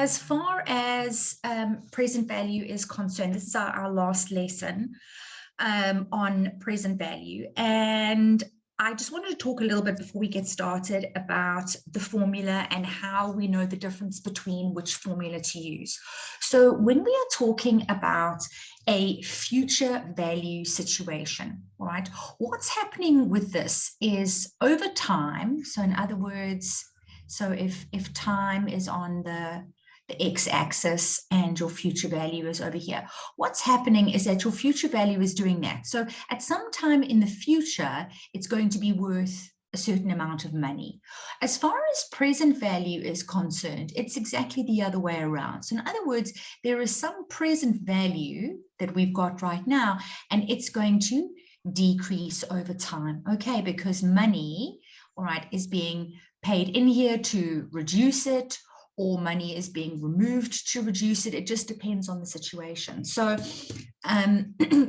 as far as present value is concerned, this is our last lesson on present value. And I just wanted to talk a little bit before we get started about the formula and how we know the difference between which formula to use. So when we are talking about a future value situation, right, what's happening with this is over time. So in other words, so if time is on the x-axis and your future value is over here, what's happening is that your future value is doing that. So at some time in the future, it's going to be worth a certain amount of money. As far as present value is concerned, it's exactly the other way around. So in other words, there is some present value that we've got right now, and it's going to decrease over time, okay, because money, all right, is being paid in here to reduce it, or money is being removed to reduce it. It just depends on the situation. So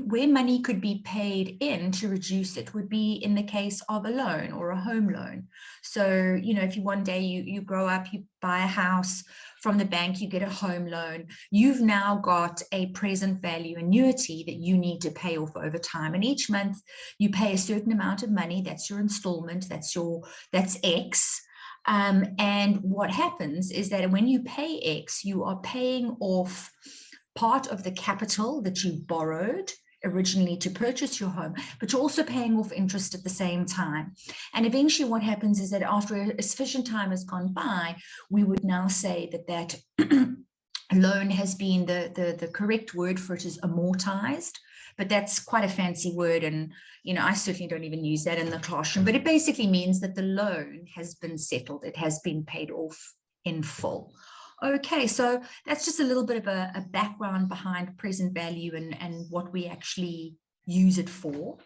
where money could be paid in to reduce it would be in the case of a loan or a home loan. So, you know, if you one day you grow up, you buy a house from the bank, you get a home loan, you've now got a present value annuity that you need to pay off over time. And each month you pay a certain amount of money. That's your installment. That's X. And what happens is that when you pay X, you are paying off part of the capital that you borrowed originally to purchase your home, but you're also paying off interest at the same time. And eventually what happens is that after a sufficient time has gone by, we would now say that that loan has been, the correct word for it is amortized. But that's quite a fancy word, and you know, I certainly don't even use that in the classroom, but it basically means that the loan has been settled, it has been paid off in full. Okay, so that's just a little bit of a background behind present value and what we actually use it for.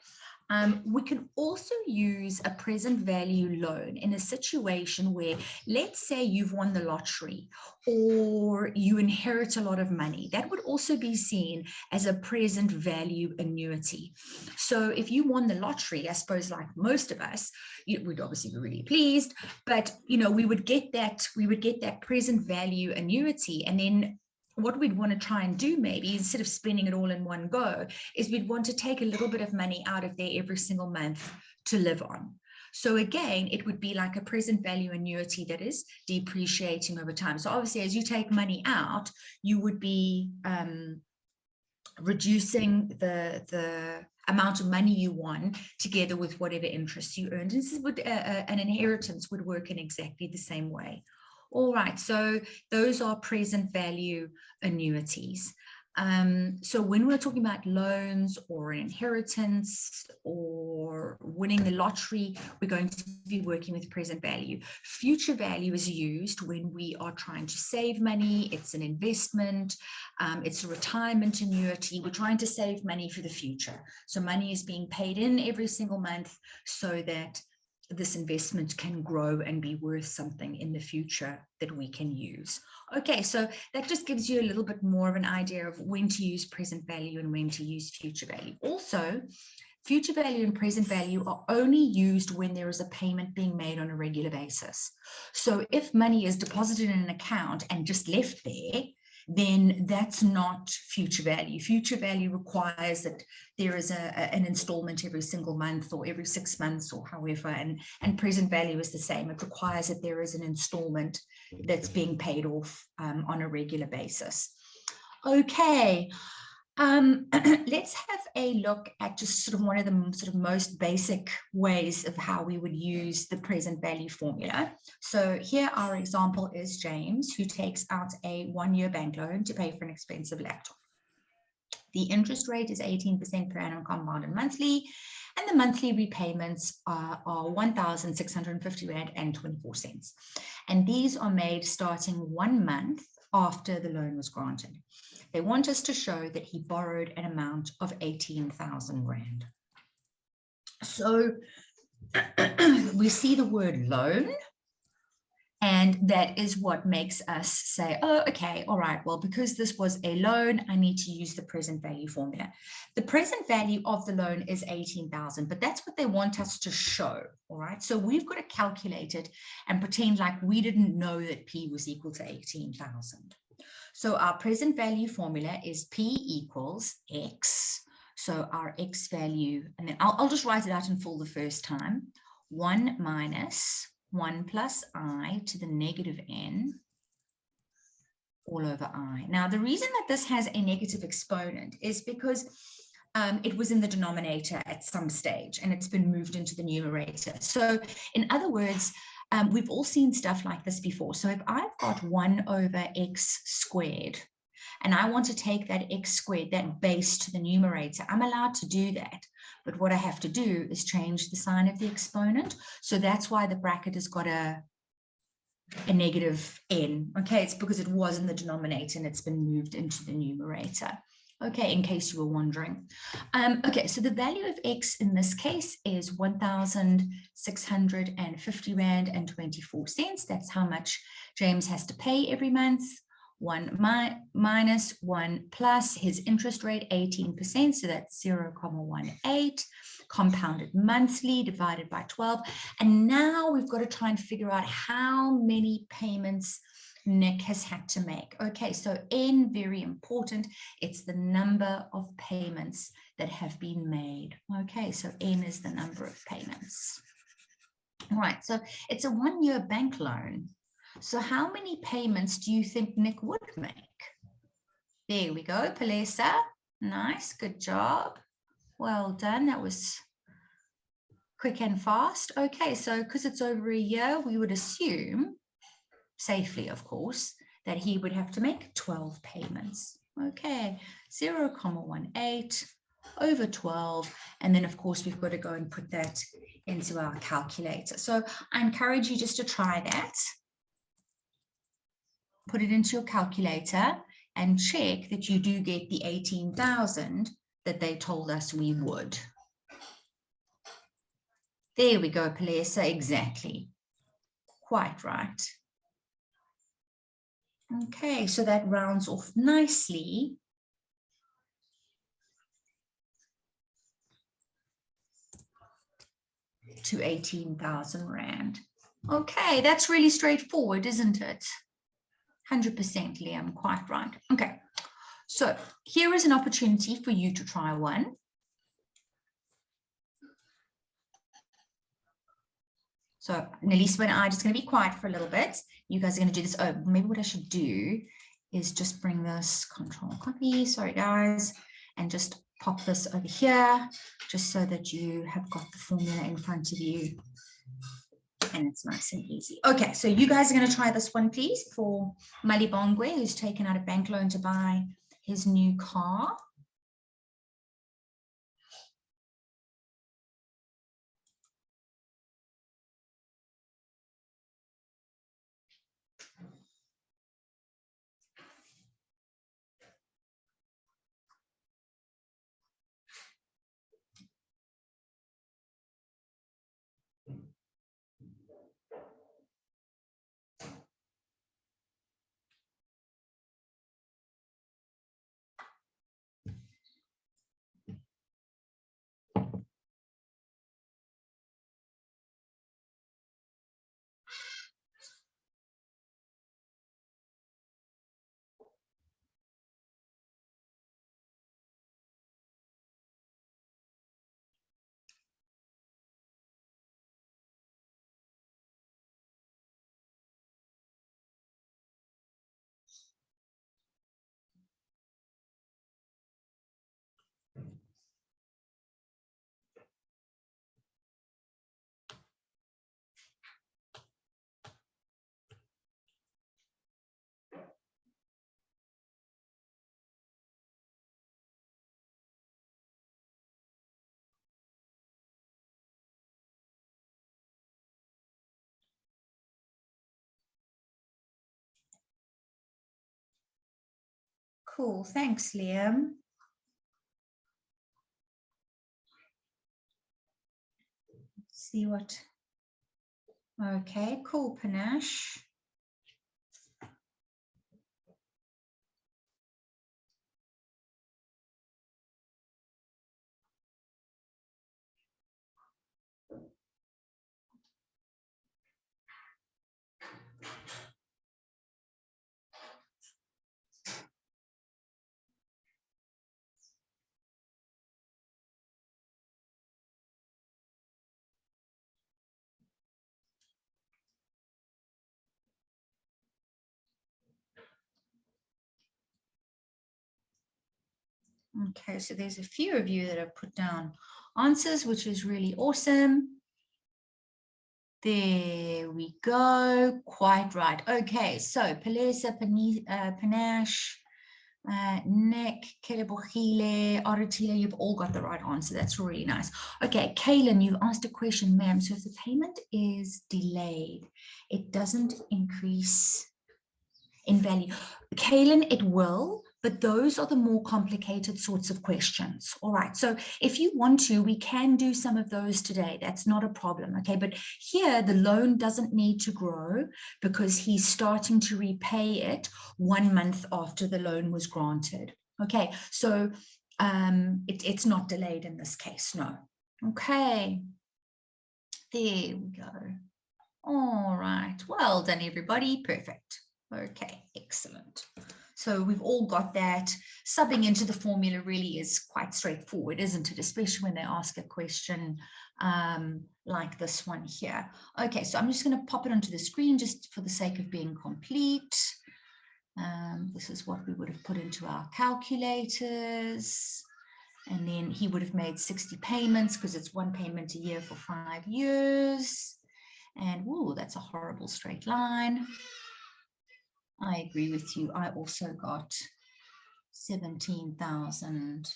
We can also use a present value loan in a situation where, let's say you've won the lottery or you inherit a lot of money. That would also be seen as a present value annuity. So if you won the lottery, I suppose like most of us, we'd obviously be really pleased, but you know, we would get that present value annuity, and then what we'd want to try and do, maybe instead of spending it all in one go, is we'd want to take a little bit of money out of there every single month to live on. So again, it would be like a present value annuity that is depreciating over time. So obviously, as you take money out, you would be reducing the amount of money you won together with whatever interest you earned. This is what an inheritance would work in exactly the same way. All right, so those are present value annuities. So when we're talking about loans or inheritance or winning the lottery, we're going to be working with present value. Future value is used when we are trying to save money. It's an investment. It's a retirement annuity. We're trying to save money for the future. So money is being paid in every single month so that this investment can grow and be worth something in the future that we can use. Okay, so that just gives you a little bit more of an idea of when to use present value and when to use future value. Also, future value and present value are only used when there is a payment being made on a regular basis. So if money is deposited in an account and just left there, then that's not future value. Future value requires that there is an installment every single month or every 6 months or however, and present value is the same. It requires that there is an installment that's being paid off on a regular basis. Okay, let's have a look at just sort of one of the sort of most basic ways of how we would use the present value formula. So here our example is James, who takes out a 1-year bank loan to pay for an expensive laptop. The interest rate is 18% per annum compounded monthly, and the monthly repayments are 1,650 Rand and 24 cents. And these are made starting 1 month after the loan was granted. They want us to show that he borrowed an amount of 18,000 Rand. So we see the word loan, And that is what makes us say, oh, okay, all right, well, because this was a loan, I need to use the present value formula. The present value of the loan is 18,000, but that's what they want us to show, all right? So we've got to calculate it and pretend like we didn't know that P was equal to 18,000. So our present value formula is P equals X. So our X value, and then I'll just write it out in full the first time. 1 minus 1 plus I to the negative n all over I. Now, the reason that this has a negative exponent is because it was in the denominator at some stage and it's been moved into the numerator. So in other words, we've all seen stuff like this before. So if I've got 1 over x squared, and I want to take that x squared, that base, to the numerator, I'm allowed to do that. But what I have to do is change the sign of the exponent. So that's why the bracket has got a negative n. Okay, it's because it was in the denominator and it's been moved into the numerator. Okay, in case you were wondering. Okay, so the value of X in this case is 1,650 Rand and 24 cents. That's how much James has to pay every month. 1 minus 1 plus his interest rate, 18%, so that's 0,18, compounded monthly, divided by 12. And now we've got to try and figure out how many payments Nick has had to make. Okay, so N, very important. It's the number of payments that have been made. Okay, so N is the number of payments. All right, so it's a 1-year bank loan. So how many payments do you think Nick would make? There we go, Palesa. Nice, good job. Well done, that was quick and fast. Okay, so because it's over a year, we would assume, safely of course, that he would have to make 12 payments. Okay, 0,18 over 12. And then of course, we've got to go and put that into our calculator. So I encourage you just to try that. Put it into your calculator and check that you do get the 18,000 that they told us we would. There we go, Palesa, exactly. Quite right. Okay, so that rounds off nicely. To 18,000 Rand. Okay, that's really straightforward, isn't it? 100%, Liam, quite right. Okay, so here is an opportunity for you to try one. So Nelisa and I are just going to be quiet for a little bit. You guys are going to do this. Oh, maybe what I should do is just bring this control copy. Sorry, guys. And just pop this over here, just so that you have got the formula in front of you. And it's nice and easy. Okay, so you guys are going to try this one, please, for Malibongwe, who's taken out a bank loan to buy his new car. Cool, thanks, Liam. Let's see what, okay, cool, Panache. Okay, so there's a few of you that have put down answers, which is really awesome. There we go. Quite right. Okay, so Palesa, Panache, Nick, Kelebohile, Aratila, you've all got the right answer. That's really nice. Okay, Kaylin, you've asked a question, ma'am. So if the payment is delayed, it doesn't increase in value. Kaylin, it will, but those are the more complicated sorts of questions. All right, so if you want to, we can do some of those today. That's not a problem, okay? But here, the loan doesn't need to grow because he's starting to repay it 1 month after the loan was granted. Okay, so it's not delayed in this case, no. Okay, there we go. All right, well done, everybody. Perfect. Okay, excellent. So we've all got that. Subbing into the formula really is quite straightforward, isn't it? Especially when they ask a question like this one here. Okay, so I'm just going to pop it onto the screen just for the sake of being complete. This is what we would have put into our calculators. And then he would have made 60 payments because it's 1 payment a year for 5 years. And whoa, that's a horrible straight line. I agree with you. I also got 17,000,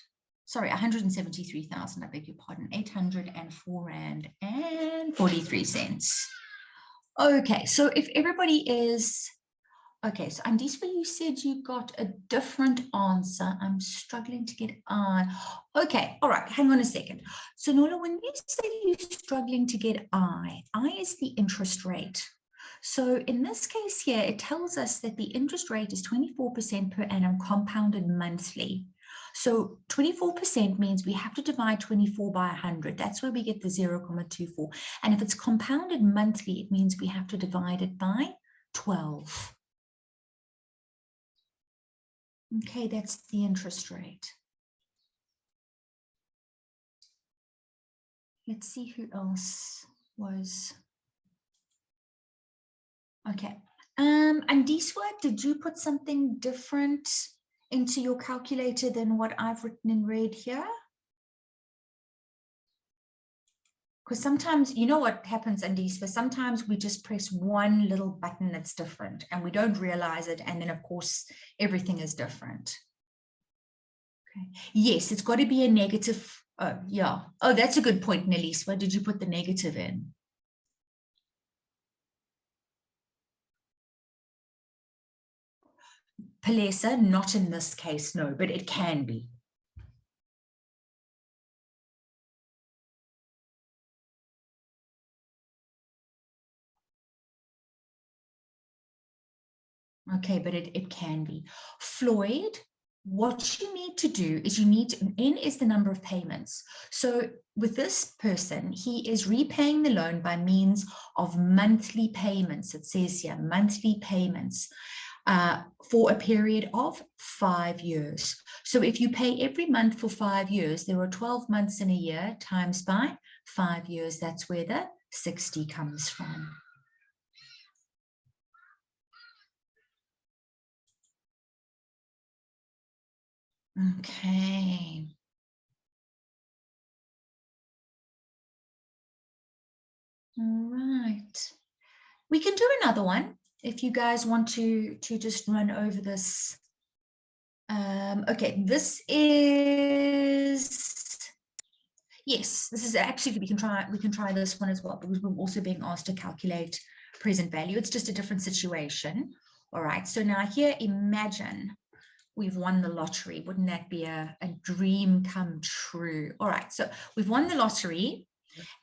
sorry, 173,000, I beg your pardon, 804 Rand and 43 cents. Okay, so if everybody is, okay, so Andiswa, you said you got a different answer. I'm struggling to get on. Okay, all right, hang on a second. So Nola, when you say you're struggling to get I is the interest rate. So in this case here, it tells us that the interest rate is 24% per annum compounded monthly. So 24% means we have to divide 24 by 100. That's where we get the 0.24. And if it's compounded monthly, it means we have to divide it by 12. Okay, that's the interest rate. Let's see who else was. Okay. Andiswa, did you put something different into your calculator than what I've written in red here? Because sometimes, you know what happens, Andiswa, sometimes we just press one little button that's different and we don't realize it. And then, of course, everything is different. Okay. Yes, it's got to be a negative. Oh, yeah. Oh, that's a good point, Neliswa. Did you put the negative in? Palesa, not in this case, no, but it can be. Okay, but it can be. Floyd, what you need to do is N is the number of payments. So with this person, he is repaying the loan by means of monthly payments. It says here, monthly payments. For a period of 5 years. So if you pay every month for 5 years, there are 12 months in a year times by 5 years. That's where the 60 comes from. Okay. All right. We can do another one if you guys want to just run over this. Okay, this is, yes, this is actually, we can try this one as well, because we're also being asked to calculate present value. It's just a different situation. All right, so now here, imagine we've won the lottery. Wouldn't that be a dream come true? All right, so we've won the lottery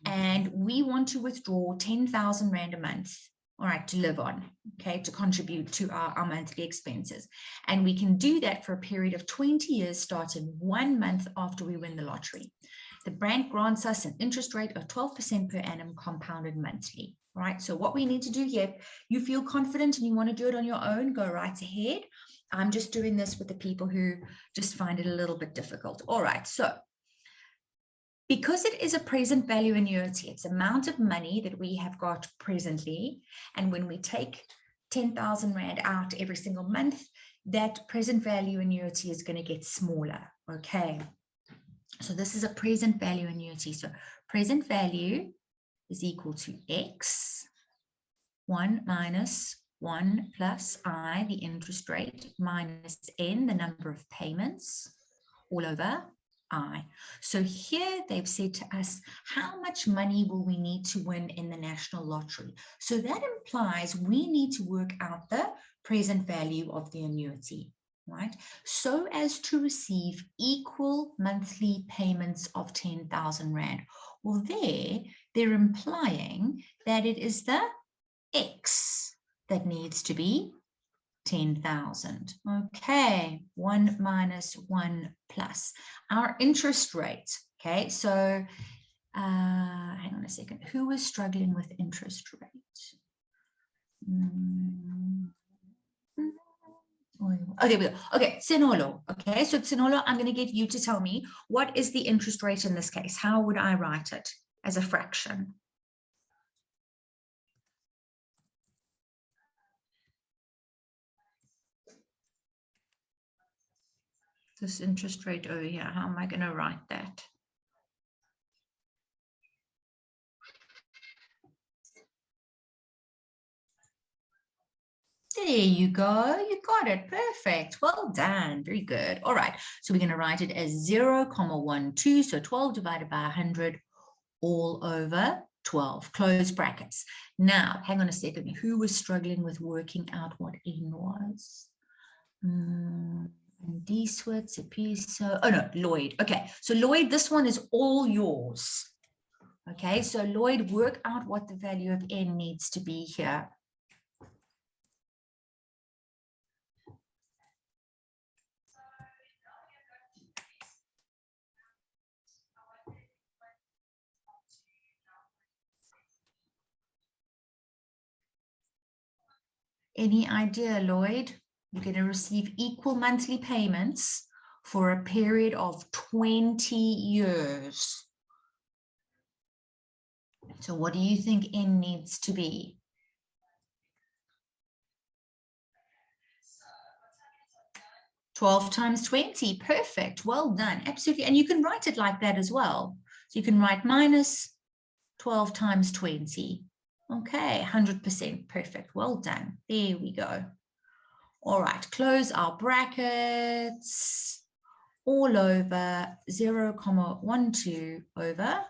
and we want to withdraw 10,000 Rand a month, all right, to live on, okay, to contribute to our monthly expenses. And we can do that for a period of 20 years, starting 1 month after we win the lottery. The bank grants us an interest rate of 12% per annum compounded monthly. All right, so what we need to do here, you feel confident and you want to do it on your own, go right ahead. I'm just doing this with the people who just find it a little bit difficult. All right, so because it is a present value annuity, it's amount of money that we have got presently. And when we take 10,000 Rand out every single month, that present value annuity is going to get smaller. Okay. So this is a present value annuity. So present value is equal to X, 1 minus 1 plus I, the interest rate, minus N, the number of payments, all over I. So here they've said to us, how much money will we need to win in the national lottery? So that implies we need to work out the present value of the annuity, right? So as to receive equal monthly payments of 10,000 Rand. Well, they're implying that it is the X that needs to be 10,000. Okay, 1 minus 1 plus. Our interest rate, okay, so hang on a second. Who was struggling with interest rate? Okay, we go. Okay, Tsenolo. Okay, so Tsenolo, I'm going to get you to tell me what is the interest rate in this case. How would I write it as a fraction? This interest rate over here, how am I going to write that? There you go. You got it. Perfect. Well done. Very good. All right. So we're going to write it as 0.12. So 12 divided by 100 all over 12. Close brackets. Now, hang on a second. Who was struggling with working out what N was? D-Swit, Sepiso. Oh, no, Lloyd. Okay. So Lloyd, this one is all yours. Okay. So Lloyd, work out what the value of N needs to be here. Any idea, Lloyd? You're going to receive equal monthly payments for a period of 20 years. So what do you think N needs to be? $12 times 20. Perfect. Well done. Absolutely. And you can write it like that as well. So you can write minus 12 times 20. Okay, 100%. Perfect. Well done. There we go. All right, close our brackets all over 0.12 over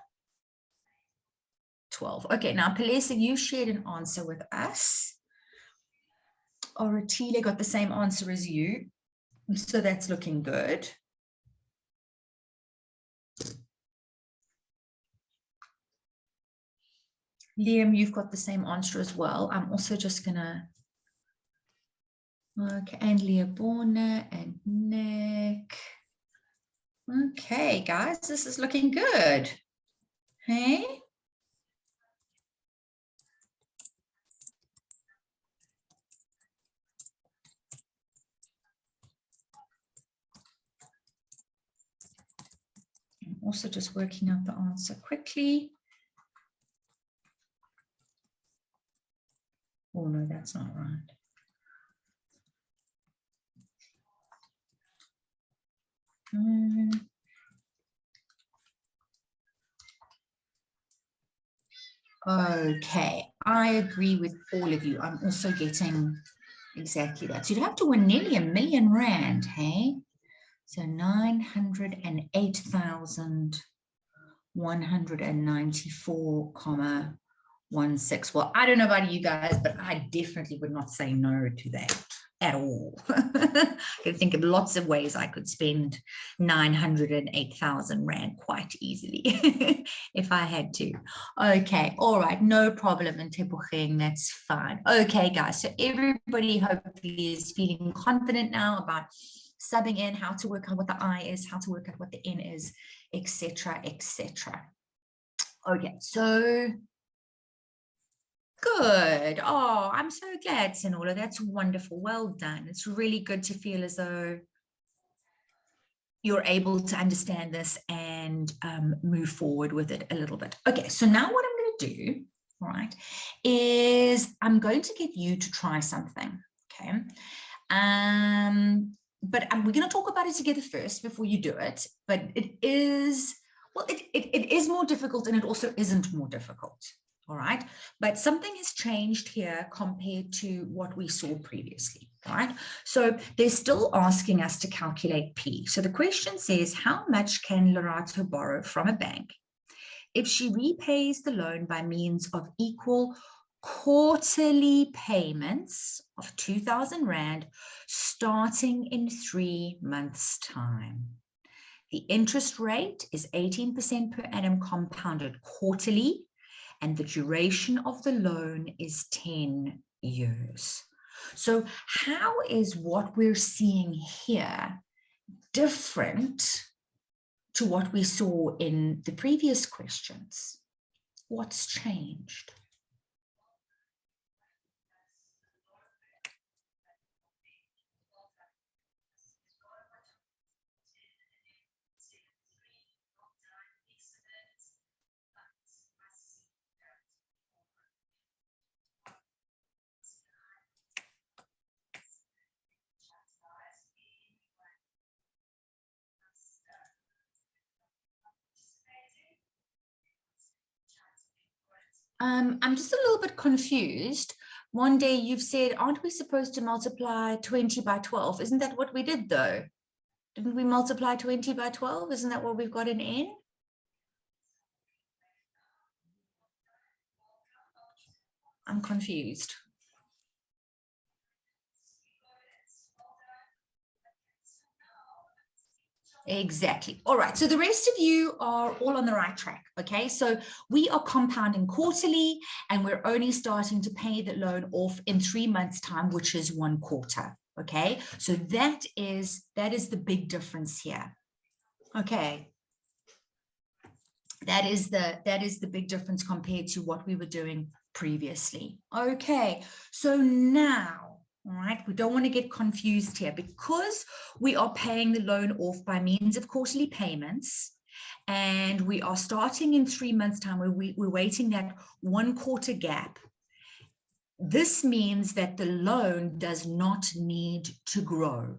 12. Okay, now Palesa, you shared an answer with us. Oratile got the same answer as you. So that's looking good. Liam, you've got the same answer as well. I'm also just going to... Okay, and Leoborna and Nick. Okay, guys, this is looking good. Hey? I'm also just working out the answer quickly. Oh, no, that's not right. Okay, I agree with all of you. I'm also getting exactly that. So you'd have to win nearly R1 million, hey? So 908,194,16. Well, I don't know about you guys, but I definitely would not say no to that at all. I can think of lots of ways I could spend 908,000 Rand quite easily if I had to. Okay, all right, no problem in Tebocheng, that's fine. Okay, guys, so everybody hopefully is feeling confident now about subbing in, how to work out what the I is, how to work out what the N is, etc., etc. Okay, so good. Oh, I'm so glad, Sinola. That's wonderful. Well done. It's really good to feel as though you're able to understand this and move forward with it a little bit. Okay, so now what I'm going to do, all right, is I'm going to get you to try something, okay? But we're going to talk about it together first before you do it. But it is, well, it is more difficult, and it also isn't more difficult. All right. But something has changed here compared to what we saw previously. All right. So they're still asking us to calculate P. So the question says, how much can Lorato borrow from a bank if she repays the loan by means of equal quarterly payments of 2,000 Rand starting in 3 months' time? The interest rate is 18% per annum compounded quarterly, and the duration of the loan is 10 years. So how is what we're seeing here different to what we saw in the previous questions? What's changed? I'm just a little bit confused. One day you've said, aren't we supposed to multiply 20 by 12? Isn't that what we did though? Didn't we multiply 20 by 12? Isn't that what we've got in N? I'm confused. Exactly. All right. So the rest of you are all on the right track. Okay. So we are compounding quarterly, and we're only starting to pay the loan off in 3 months' time, which is 1 quarter. Okay. So that is the big difference here. Okay. That is the big difference compared to what we were doing previously. Okay. So now, all right, we don't want to get confused here, because we are paying the loan off by means of quarterly payments, and we are starting in 3 months' time, where we're waiting that 1 quarter gap. This means that the loan does not need to grow,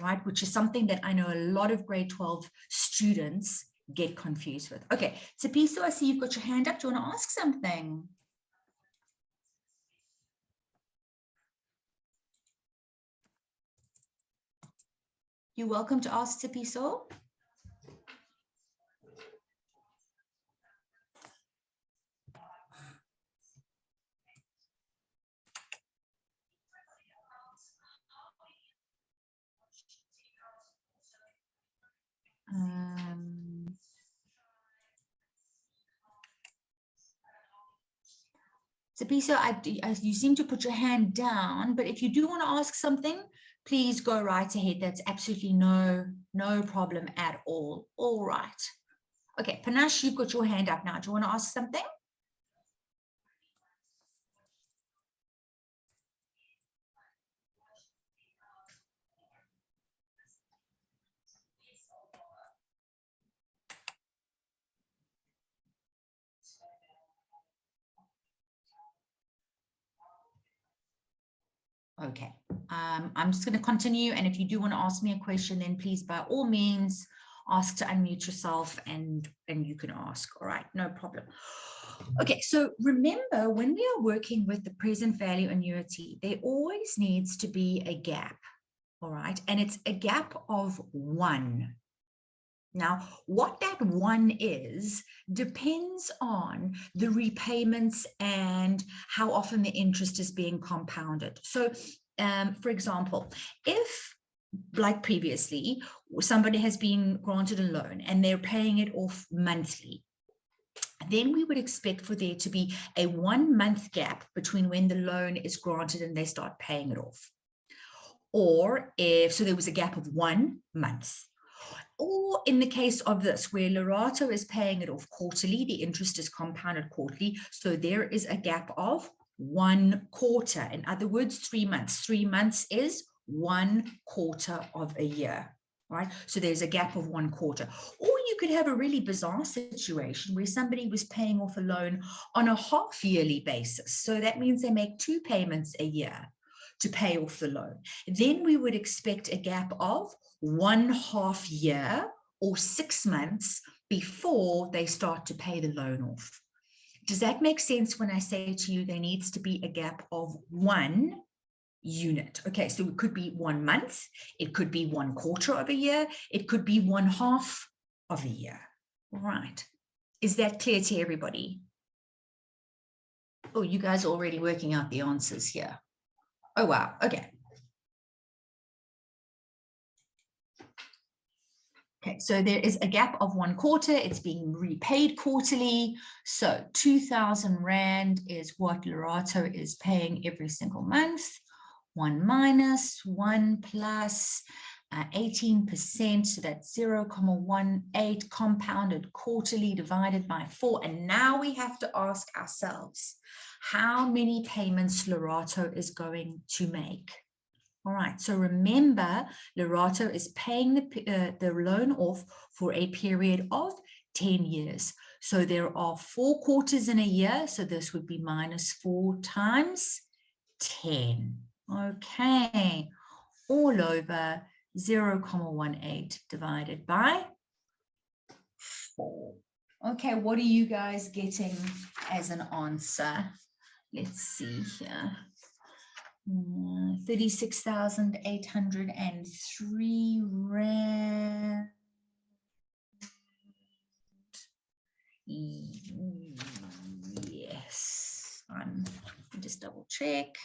right? Which is something that I know a lot of grade 12 students get confused with. Okay, Tsepiso, I see you've got your hand up. Do you want to ask something? You're welcome to ask, Tsepiso. Tsepiso, you seem to put your hand down, but if you do want to ask something, please go right ahead. That's absolutely no problem at all. All right. Okay, Panache, you've got your hand up now. Do you want to ask something? Okay, I'm just going to continue, and if you do want to ask me a question, then please, by all means, ask to unmute yourself, and you can ask. All right, no problem. Okay, so remember, when we are working with the present value annuity, there always needs to be a gap. All right, and it's a gap of 1. Now, what that 1 is depends on the repayments and how often the interest is being compounded. So, for example, if, like previously, somebody has been granted a loan and they're paying it off monthly, then we would expect for there to be a 1 month gap between when the loan is granted and they start paying it off. Or so there was a gap of 1 month. Or in the case of this, where Lorato is paying it off quarterly, the interest is compounded quarterly, so there is a gap of 1 quarter. In other words, 3 months. 3 months is 1 quarter of a year, right? So there's a gap of 1 quarter. Or you could have a really bizarre situation where somebody was paying off a loan on a half-yearly basis. So that means they make 2 payments a year. to pay off the loan. Then we would expect a gap of 1/2 year or 6 months before they start to pay the loan off. Does that make sense when I say to you there needs to be a gap of 1 unit? Okay, so it could be 1 month, it could be 1/4 of a year, it could be 1/2 of a year. All right. Is that clear to everybody? Oh, you guys are already working out the answers here. Oh, wow. Okay. Okay, so there is a gap of 1/4. It's being repaid quarterly. So 2,000 Rand is what Lerato is paying every single month. 1 minus 1 plus 18%. So that's 0.18 compounded quarterly divided by 4. And now we have to ask ourselves how many payments Lerato is going to make. All right, so remember, Lerato is paying the loan off for a period of 10 years. So there are 4 quarters in a year. So this would be minus 4 times 10. Okay, all over 0.18 divided by 4. Okay, what are you guys getting as an answer? Let's see here. 36,803 Rand. Yes, I'm just double check.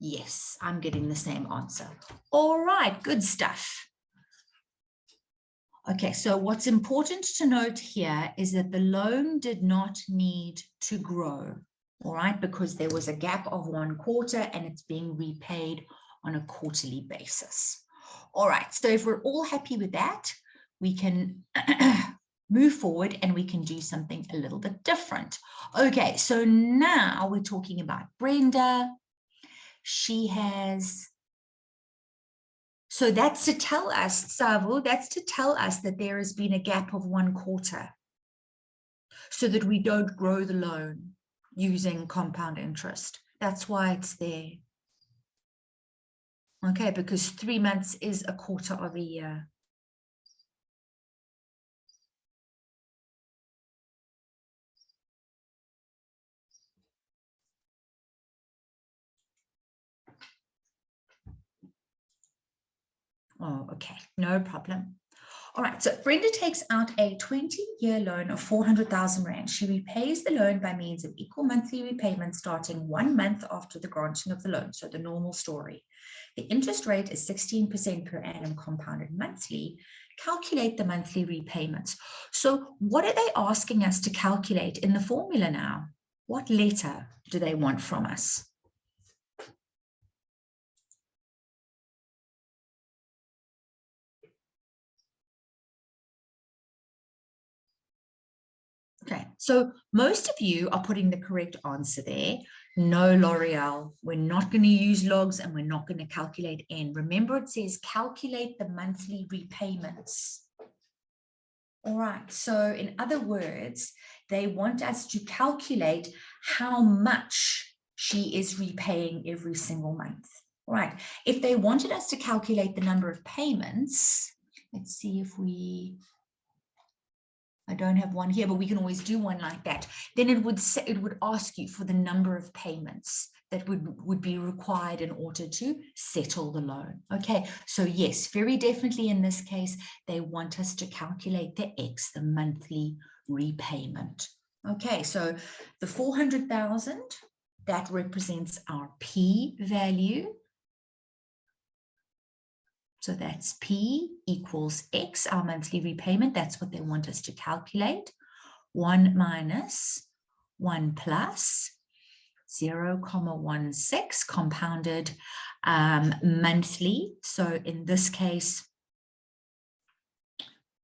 Yes, I'm getting the same answer. All right, good stuff. Okay, so what's important to note here is that the loan did not need to grow, all right, because there was a gap of 1/4 and it's being repaid on a quarterly basis. All right, so if we're all happy with that, we can move forward and we can do something a little bit different. Okay, so now we're talking about Brenda. She has, so that's to tell us, Savo, that's to tell us that there has been a gap of 1/4 so that we don't grow the loan using compound interest. That's why it's there. Okay, because 3 months is 1/4 of a year. Oh, okay, no problem. All right, so Brenda takes out a 20-year loan of 400,000 Rand. She repays the loan by means of equal monthly repayments starting 1 month after the granting of the loan. So the normal story. The interest rate is 16% per annum compounded monthly. Calculate the monthly repayments. So what are they asking us to calculate in the formula now? What letter do they want from us? Okay, so most of you are putting the correct answer there. No, L'Oreal, we're not going to use logs and we're not going to calculate N. Remember, it says calculate the monthly repayments. All right, so in other words, they want us to calculate how much she is repaying every single month. All right, if they wanted us to calculate the number of payments, let's see if we... I don't have one here, but we can always do one like that. Then it would ask you for the number of payments that would be required in order to settle the loan. Okay, so yes, very definitely in this case, they want us to calculate the X, the monthly repayment. Okay, so the 400,000, that represents our P value. So that's P equals X, our monthly repayment. That's what they want us to calculate. 1 minus 1 plus 0.16 compounded monthly. So in this case,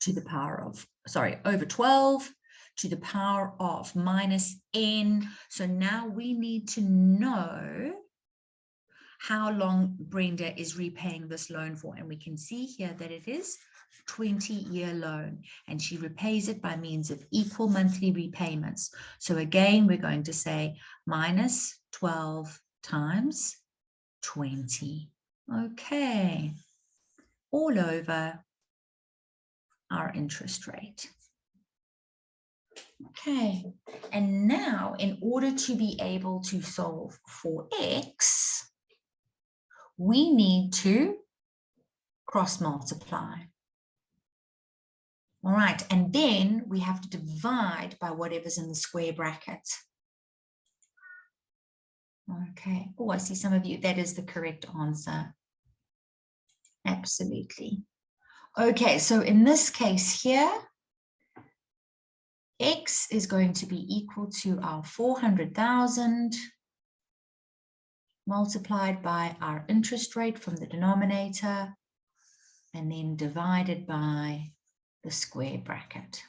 to the power of, sorry, over 12 to the power of minus n. So now we need to know how long Brenda is repaying this loan for. And we can see here that it is 20-year loan, and she repays it by means of equal monthly repayments. So again, we're going to say minus 12 times 20. Okay, all over our interest rate. Okay, and now in order to be able to solve for x, we need to cross multiply. All right, and then we have to divide by whatever's in the square bracket. Okay, oh, I see some of you, that is the correct answer. Absolutely. Okay, so in this case here, x is going to be equal to our 400,000 multiplied by our interest rate from the denominator, and then divided by the square bracket.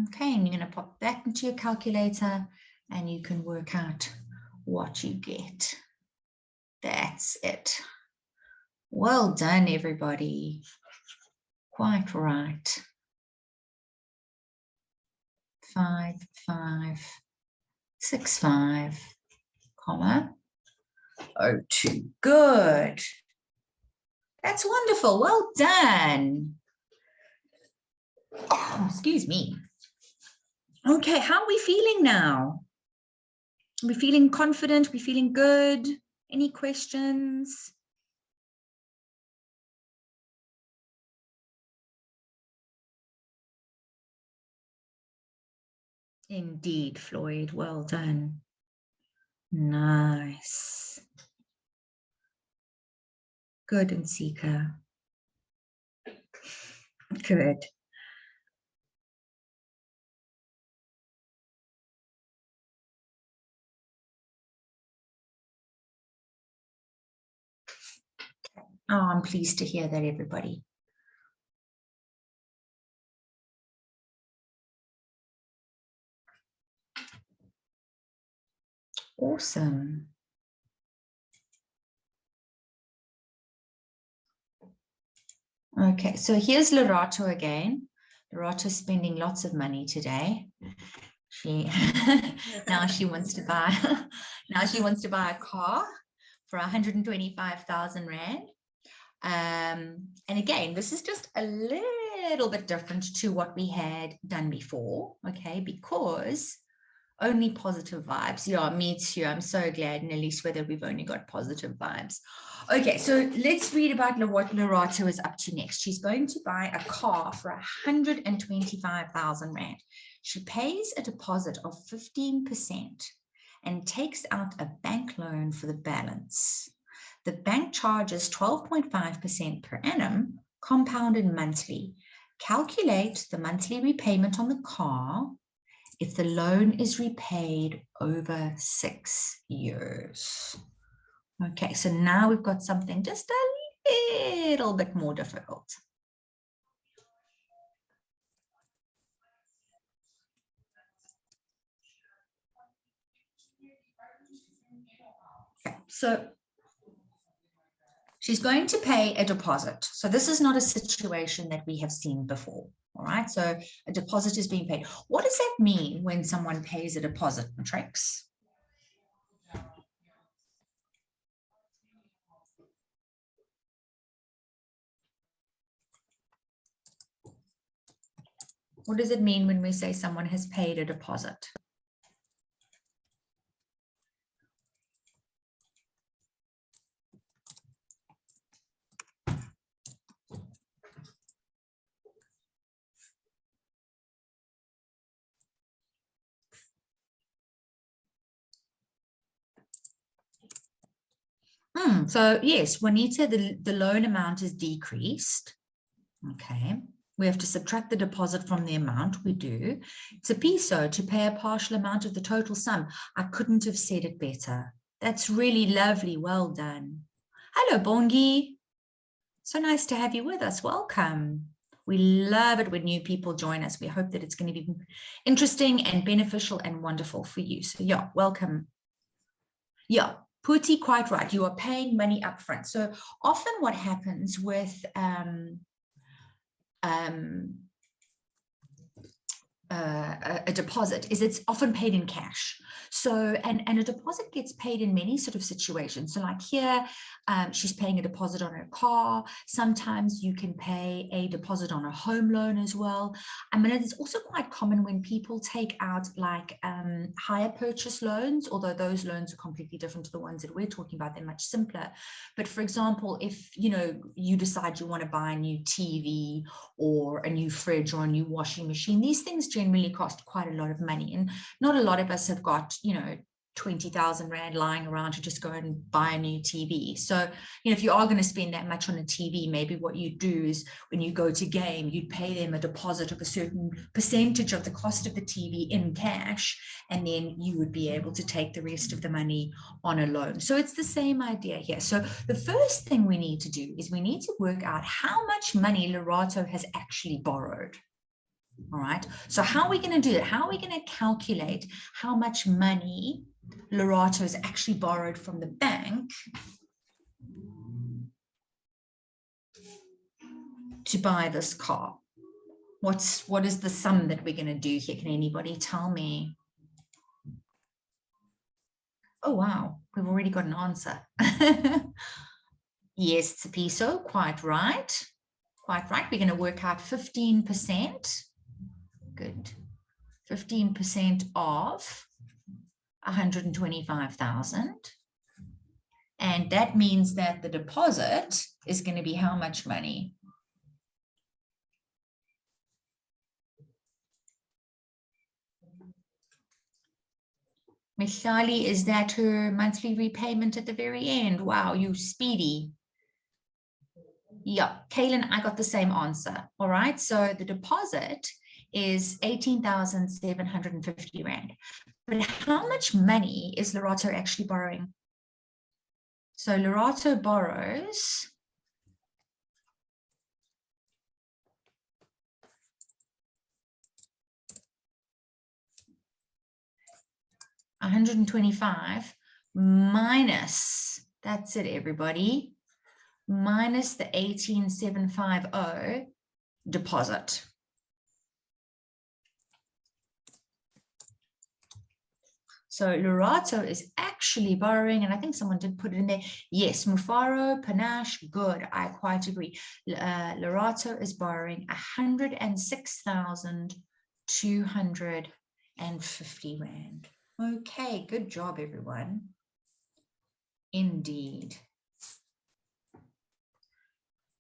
Okay, and you're going to pop that into your calculator and you can work out what you get. That's it. Well done, everybody. Quite right. 5565, comma, 02. Good. That's wonderful. Well done. Oh, excuse me. Okay, how are we feeling now? Are we feeling confident? Are we feeling good? Any questions? Indeed, Floyd. Well done. Nice. Good, and Sika. Good. Oh, I'm pleased to hear that, everybody. Awesome. Okay, so here's Lorato again. Lorato's spending lots of money today. Now she wants to buy a car for 125,000 Rand. And again, this is just a little bit different to what we had done before, okay, because only positive vibes. Yeah, me too. I'm so glad, and at least whether we've only got positive vibes. Okay, so let's read about what Lorato is up to next. She's going to buy a car for 125,000 Rand. She pays a deposit of 15% and takes out a bank loan for the balance. The bank charges 12.5% per annum, compounded monthly. Calculate the monthly repayment on the car if the loan is repaid over 6 years. Okay, so now we've got something just a little bit more difficult. Okay, so she's going to pay a deposit. So this is not a situation that we have seen before. All right, so a deposit is being paid. What does that mean when someone pays a deposit, Matrix? What does it mean when we say someone has paid a deposit? So yes, Juanita, the loan amount is decreased. Okay. We have to subtract the deposit from the amount. We do. Tsepiso, to pay a partial amount of the total sum. I couldn't have said it better. That's really lovely. Well done. Hello, Bongi. So nice to have you with us. Welcome. We love it when new people join us. We hope that it's going to be interesting and beneficial and wonderful for you. So yeah, welcome. Yeah, Puti, quite right. You are paying money up front. So often what happens with a deposit is it's often paid in cash. So, and a deposit gets paid in many sort of situations. So like here, she's paying a deposit on her car. Sometimes you can pay a deposit on a home loan as well. I mean, it's also quite common when people take out like hire purchase loans, although those loans are completely different to the ones that we're talking about. They're much simpler. But for example, if, you know, you decide you want to buy a new TV or a new fridge or a new washing machine, these things generally cost quite a lot of money, and not a lot of us have got, you know, 20,000 Rand lying around to just go and buy a new TV. So, you know, if you are going to spend that much on a TV, maybe what you do is when you go to game, you'd pay them a deposit of a certain percentage of the cost of the TV in cash, and then you would be able to take the rest of the money on a loan. So it's the same idea here. So the first thing we need to do is we need to work out how much money Lerato has actually borrowed. All right, so how are we going to do that? How are we going to calculate how much money Lerato has actually borrowed from the bank to buy this car? What is the sum that we're going to do here? Can anybody tell me? Oh, wow, we've already got an answer. Yes, Tsepiso, quite right. Quite right. We're going to work out 15%. Good. 15% of 125,000. And that means that the deposit is going to be how much money? Michali, is that her monthly repayment at the very end? Wow, you speedy. Yeah, Kaylin, I got the same answer. All right, so the deposit is 18,750 Rand. But how much money is Lerato actually borrowing? So Lerato borrows $125 minus, that's it, everybody, minus the 18,750 deposit. So Lerato is actually borrowing, and I think someone did put it in there. Yes, Mufaro, Panache, good. I quite agree. Lerato is borrowing 106,250 Rand. Okay, good job, everyone. Indeed.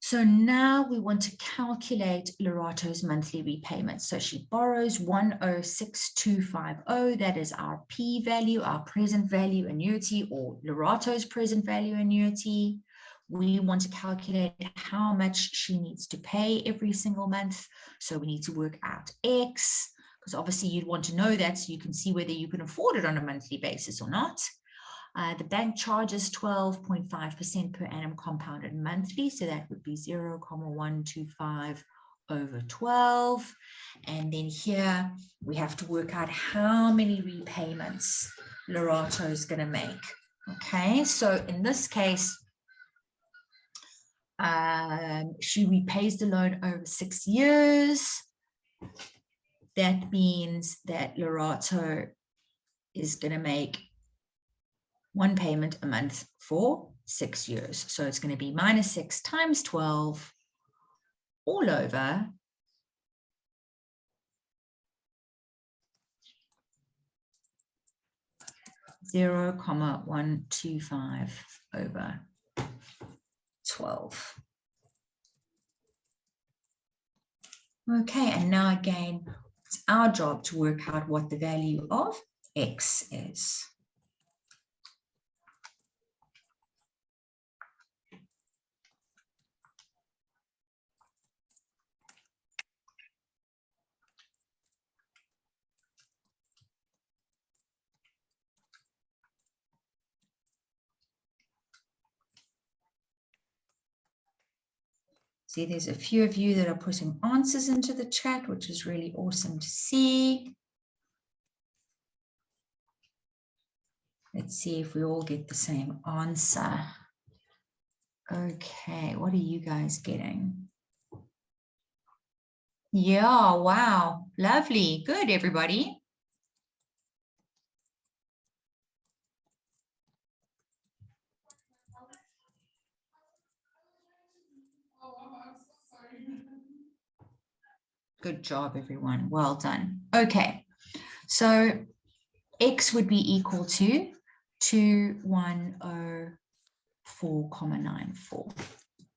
So now we want to calculate Lerato's monthly repayments. So she borrows 106,250. That is our P value, our present value annuity, or Lerato's present value annuity. We want to calculate how much she needs to pay every single month. So we need to work out X, because obviously you'd want to know that so you can see whether you can afford it on a monthly basis or not. The bank charges 12.5% per annum compounded monthly. So that would be 0,125 over 12. And then here we have to work out how many repayments Lerato is going to make. Okay, so in this case, she repays the loan over 6 years. That means that Lerato is going to make one payment a month for 6 years. So it's going to be minus 6 times 12 all over 0,125 over 12. Okay, and now again, it's our job to work out what the value of X is. See, there's a few of you that are putting answers into the chat, which is really awesome to see. Let's see if we all get the same answer. Okay, what are you guys getting? Yeah, wow, lovely. Good, everybody. Good job, everyone. Well done. Okay, so X would be equal to 2104,94.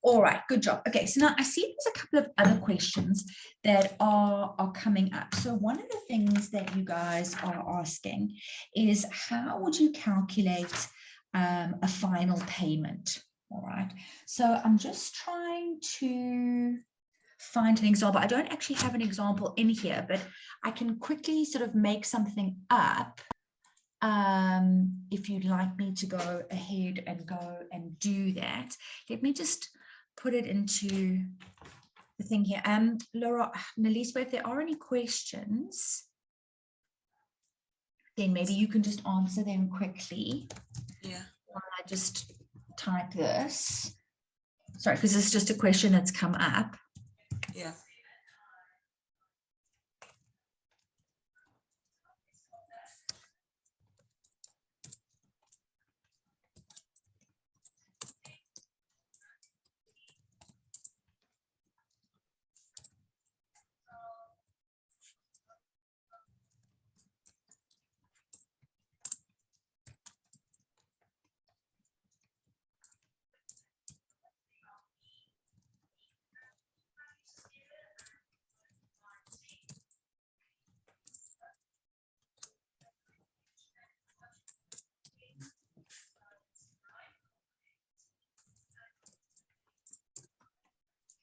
All right, good job. Okay, so now I see there's a couple of other questions that are coming up. So one of the things that you guys are asking is, how would you calculate a final payment? All right, so I'm just trying to find an example. I don't actually have an example in here, but I can quickly sort of make something up if you'd like me to go ahead and go and do that. Let me just put it into the thing here. Laura, Naliswa, if there are any questions, then maybe you can just answer them quickly. Yeah. While I just type this. Sorry, because it's just a question that's come up. Yeah.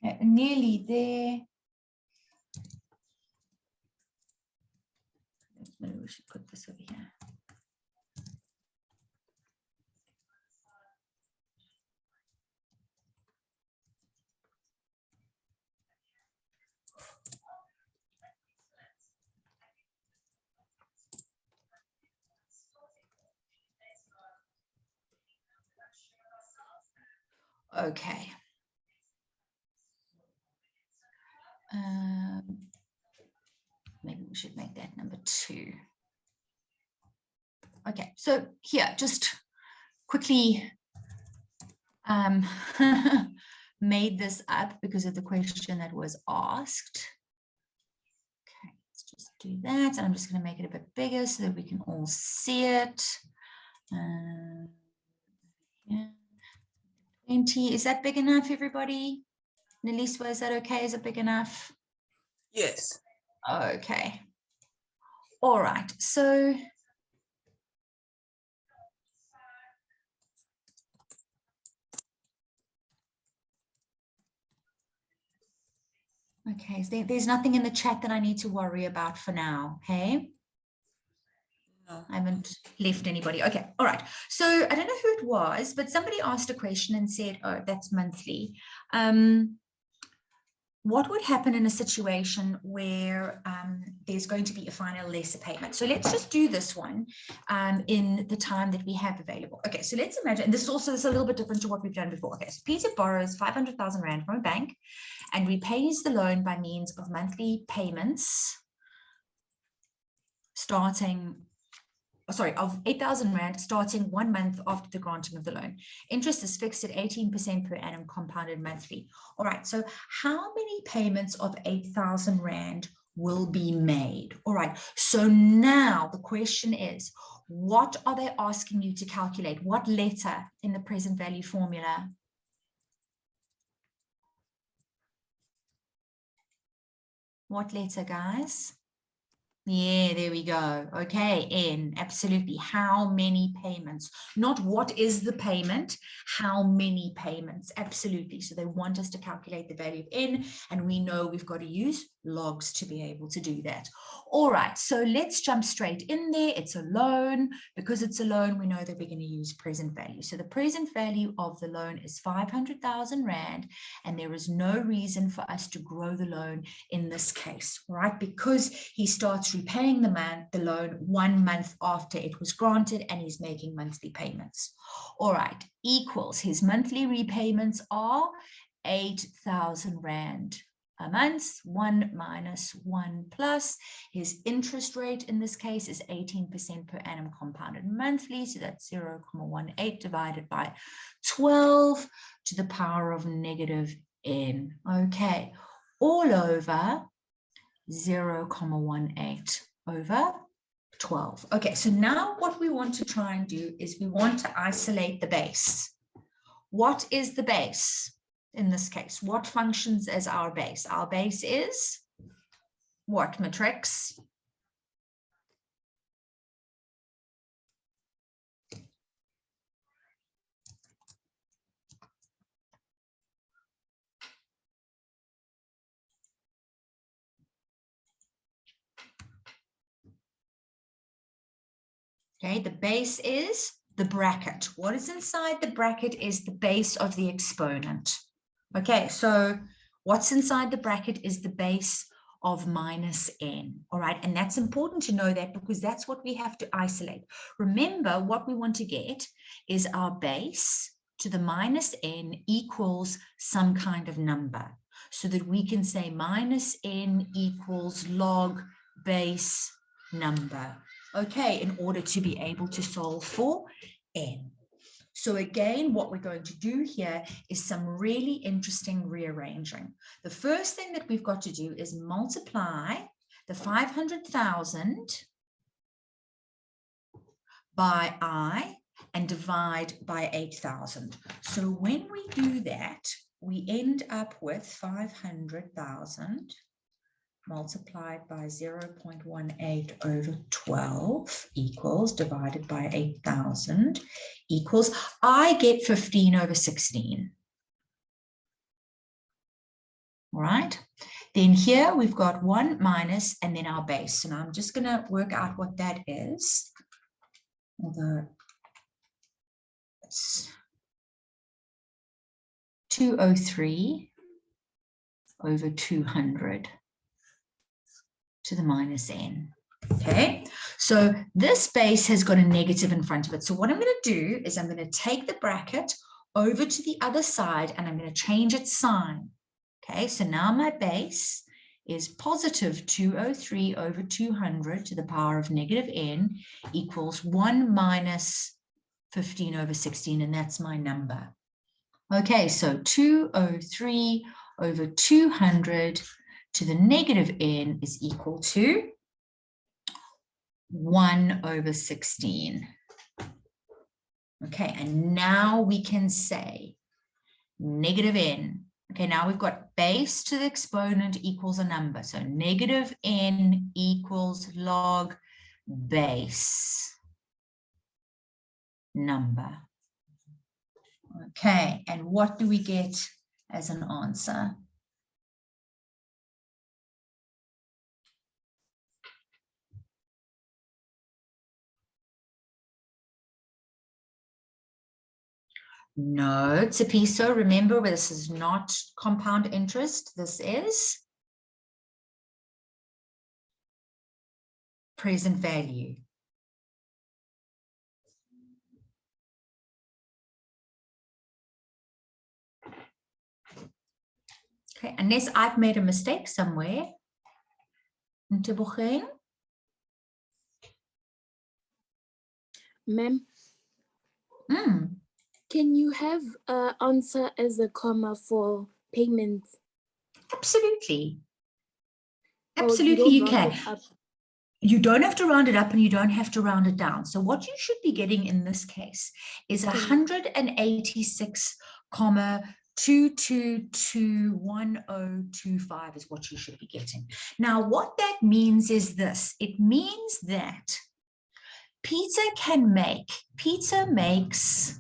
Okay, nearly there. Maybe we should put this over here. Okay. Maybe we should make that number 2. Okay, so here, just quickly made this up because of the question that was asked. Okay, let's just do that. And I'm just going to make it a bit bigger so that we can all see it. Yeah. 20, is that big enough, everybody? Naliswa, is that okay? Is it big enough? Yes. Okay. All right, so okay, so there's nothing in the chat that I need to worry about for now, hey? No. I haven't left anybody. Okay, all right. So I don't know who it was, but somebody asked a question and said, oh, that's monthly. What would happen in a situation where there's going to be a final lesser payment? So let's just do this one in the time that we have available. Okay, so let's imagine, and this is also a little bit different to what we've done before. Okay, so Peter borrows 500,000 Rand from a bank and repays the loan by means of monthly payments starting, of 8,000 Rand starting 1 month after the granting of the loan. Interest is fixed at 18% per annum compounded monthly. All right, so how many payments of 8,000 Rand will be made? All right, so now the question is, what are they asking you to calculate? What letter in the present value formula? What letter, guys? Yeah, there we go. Okay, N, absolutely. How many payments? Not what is the payment, how many payments? Absolutely. So they want us to calculate the value of N, and we know we've got to use logs to be able to do that. All right, so let's jump straight in there. It's a loan. Because it's a loan, we know that we're going to use present value. So the present value of the loan is 500,000 Rand, and there is no reason for us to grow the loan in this case, right? Because he starts repaying the loan 1 month after it was granted, and he's making monthly payments. All right, equals his monthly repayments are 8,000 Rand a month, 1 minus 1 plus. His interest rate in this case is 18% per annum compounded monthly, so that's 0.18 divided by 12 to the power of negative n. Okay, all over 0.18 over 12. Okay, so now what we want to try and do is we want to isolate the base. What is the base in this case? What functions as our base? Our base is what matrix? Okay, the base is the bracket. What is inside the bracket is the base of the exponent. Okay, so what's inside the bracket is the base of minus n. All right, and that's important to know that because that's what we have to isolate. Remember, what we want to get is our base to the minus n equals some kind of number, so that we can say minus n equals log base number. Okay, in order to be able to solve for n. So again, what we're going to do here is some really interesting rearranging. The first thing that we've got to do is multiply the 500,000 by I and divide by 8,000. So when we do that, we end up with 500,000 multiplied by 0.18 over 12 equals divided by 8,000 equals, I get 15 over 16. All right. Then here we've got 1 minus and then our base. So now I'm just going to work out what that is. Although it's 203 over 200. To the minus n. Okay, so this base has got a negative in front of it. So what I'm going to do is I'm going to take the bracket over to the other side and I'm going to change its sign. Okay, so now my base is positive 203 over 200 to the power of negative n equals 1 minus 15 over 16, and that's my number. Okay, so 203 over 200 to the negative n is equal to 1 over 16. Okay, and now we can say negative n. Okay, now we've got base to the exponent equals a number. So negative n equals log base number. Okay, and what do we get as an answer? No, Tsepiso, remember this is not compound interest. This is present value. Okay, unless I've made a mistake somewhere. Ma'am, can you have answer as a comma for payments? Absolutely. Absolutely, you can. You don't have to round it up and you don't have to round it down. So what you should be getting in this case is 186, 2221025 is what you should be getting. Now, what that means is this. It means that Peter makes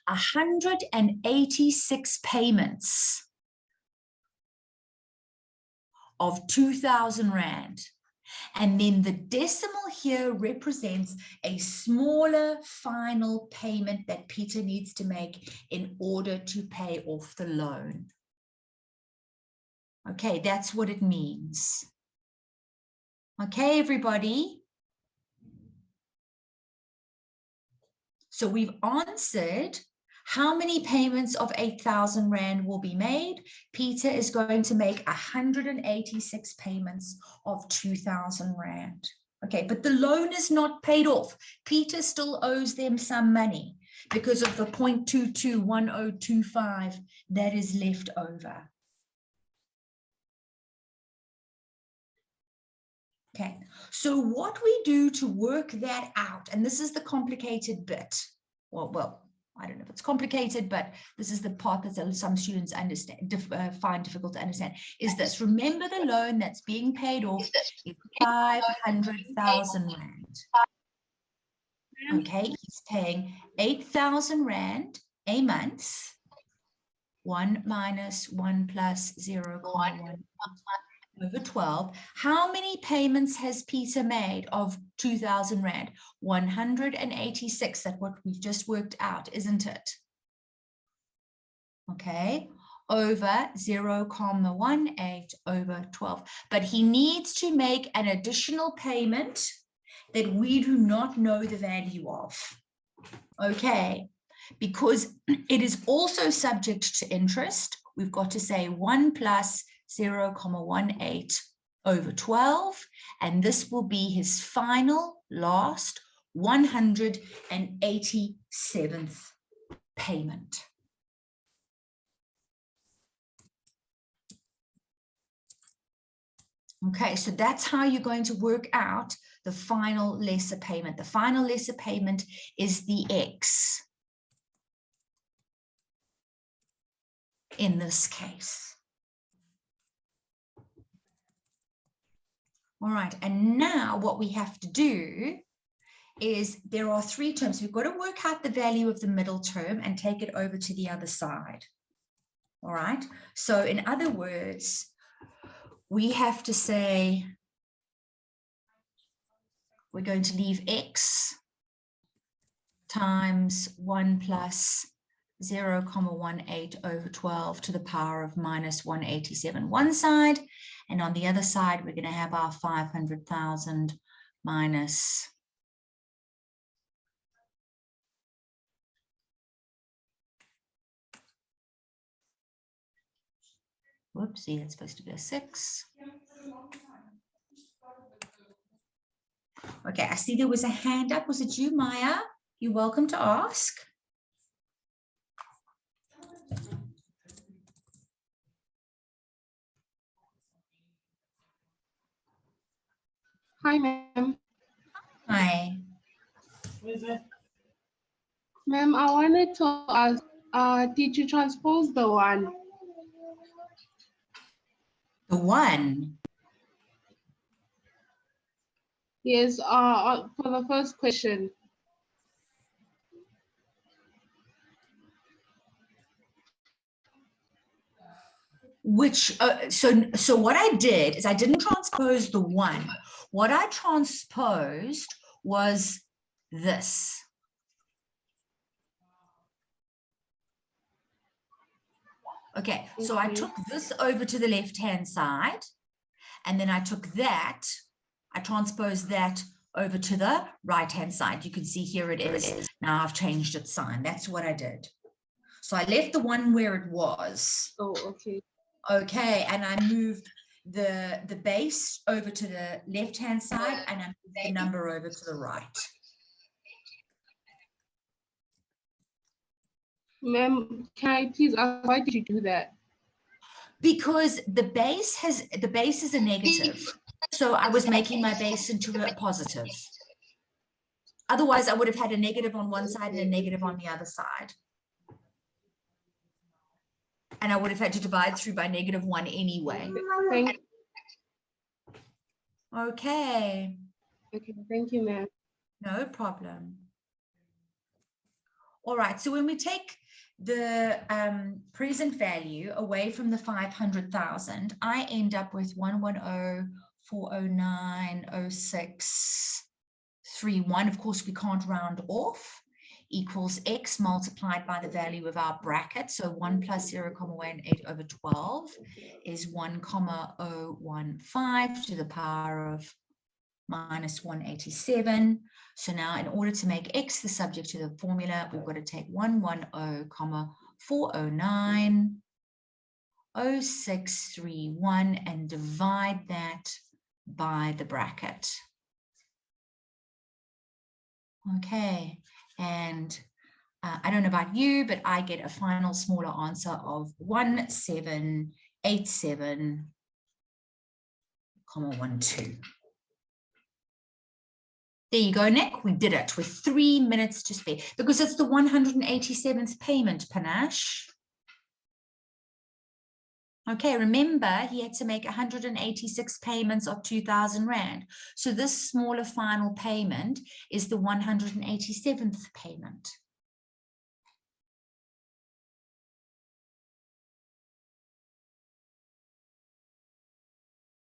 186 payments of 2,000 Rand. And then the decimal here represents a smaller final payment that Peter needs to make in order to pay off the loan. Okay, that's what it means. Okay, everybody. So we've answered how many payments of 8,000 Rand will be made. Peter is going to make 186 payments of 2,000 Rand. Okay, but the loan is not paid off. Peter still owes them some money because of the 0.221025 that is left over. Okay, so what we do to work that out, and this is the complicated bit. Well, I don't know if it's complicated, but this is the part that some students find difficult to understand, is this. Remember, the loan that's being paid off is 500,000 Rand. Okay, he's paying 8,000 Rand a month. 1 minus 1 plus 0.1 over 12. How many payments has Peter made of 2,000 Rand? 186. That's what we've just worked out, isn't it? Okay, over 0.18 over 12. But he needs to make an additional payment that we do not know the value of. Okay, because it is also subject to interest. We've got to say 1 plus 0.18 over 12, and this will be his final, last 187th payment. Okay, so that's how you're going to work out the final lesser payment. The final lesser payment is the X in this case. All right, and now what we have to do is there are 3 terms. We've got to work out the value of the middle term and take it over to the other side. All right, so in other words, we have to say we're going to leave X times 1 plus 0.18 over 12 to the power of minus 187 one side, and on the other side we're going to have our 500,000 minus whoopsie, that's supposed to be a 6. Okay, I see there was a hand up. Was it you, Maya? You're welcome to ask. Hi, ma'am. Hi. Ma'am, I wanted to ask, did you transpose the 1? The 1? Yes, for the first question. Which, so what I did is I didn't transpose the 1. What I transposed was this. Okay, so I took this over to the left-hand side, and then I took that, I transposed that over to the right-hand side. You can see here it is. Now I've changed its sign. That's what I did. So I left the 1 where it was. Oh, okay. Okay, and I moved the base over to the left-hand side, and I moved the number over to the right. Ma'am, can I please ask, why did you do that? Because the base is a negative, so I was making my base into a positive. Otherwise, I would have had a negative on one side and a negative on the other side. And I would have had to divide through by -1 anyway. Thank you. Okay, Okay, thank you, ma'am. no problem. All right, so when we take the present value away from the 500,000, I end up with 110,409,0631. Of course, we can't round off, equals x multiplied by the value of our bracket. So 1 plus 0,18/12 is 1,015 to the power of -187. So now in order to make x the subject to the formula, we've got to take 110,409,0631 and divide that by the bracket. Okay, and I don't know about you, but I get a final smaller answer of 1787,12. There you go, Nick. We did it with 3 minutes to spare because it's the 187th payment, Panache. Okay, remember he had to make 186 payments of 2,000 Rand. So this smaller final payment is the 187th payment.